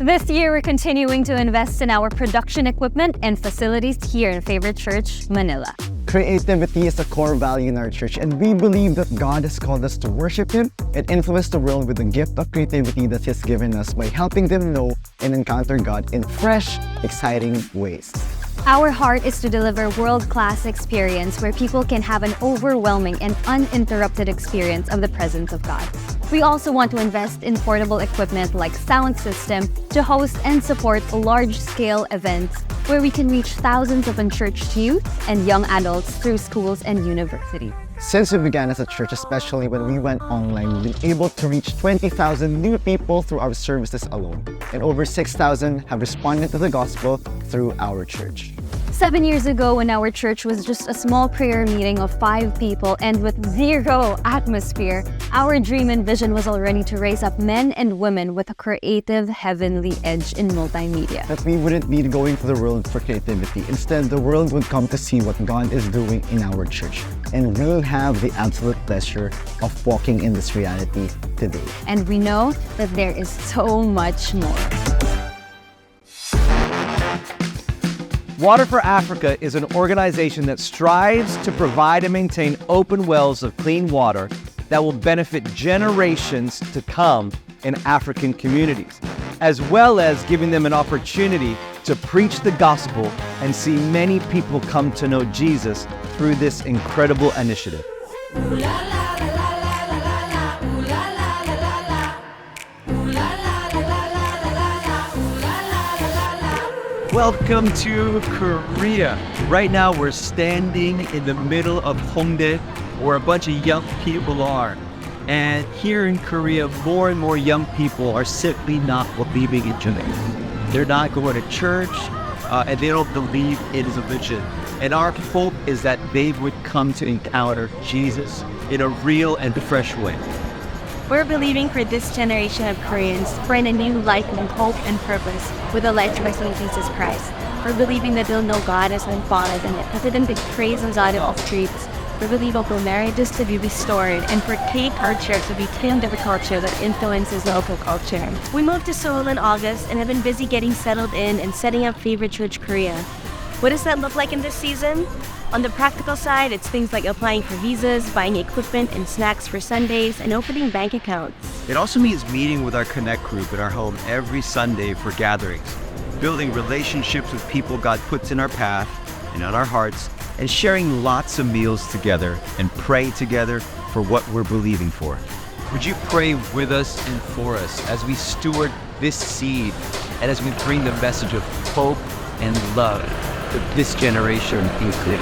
This year, we're continuing to invest in our production equipment and facilities here in Favorite Church, Manila. Creativity is a core value in our church, and we believe that God has called us to worship Him and influence the world with the gift of creativity that He has given us by helping them know and encounter God in fresh, exciting ways. Our heart is to deliver world-class experience where people can have an overwhelming and uninterrupted experience of the presence of God. We also want to invest in portable equipment like sound system to host and support large-scale events where we can reach thousands of unchurched youth and young adults through schools and universities. Since we began as a church, especially when we went online, we've been able to reach 20,000 new people through our services alone, and over 6,000 have responded to the gospel through our church. 7 years ago, when our church was just a small prayer meeting of 5 people and with zero atmosphere, our dream and vision was already to raise up men and women with a creative, heavenly edge in multimedia. That we wouldn't be going to the world for creativity. Instead, the world would come to see what God is doing in our church. And we'll have the absolute pleasure of walking in this reality today. And we know that there is so much more. Water for Africa is an organization that strives to provide and maintain open wells of clean water that will benefit generations to come in African communities, as well as giving them an opportunity to preach the gospel and see many people come to know Jesus through this incredible initiative. Welcome to Korea. Right now we're standing in the middle of Hongdae, where a bunch of young people are. And here in Korea, more and more young people are simply not believing in Jesus. They're not going to church, and they don't believe it is a vision. And our hope is that they would come to encounter Jesus in a real and fresh way. We're believing for this generation of Koreans to find a new life and hope and purpose with the life choice in Jesus Christ. We're believing that they'll know God as their Father and that they can praise and God of the streets. We believe for marriages to be restored and for K-culture to become the culture that influences local culture. We moved to Seoul in August and have been busy getting settled in and setting up Favorite Church Korea. What does that look like in this season? On the practical side, it's things like applying for visas, buying equipment and snacks for Sundays, and opening bank accounts. It also means meeting with our Connect group at our home every Sunday for gatherings, building relationships with people God puts in our path and on our hearts, and sharing lots of meals together and pray together for what we're believing for. Would you pray with us and for us as we steward this seed and as we bring the message of hope and love to this generation including?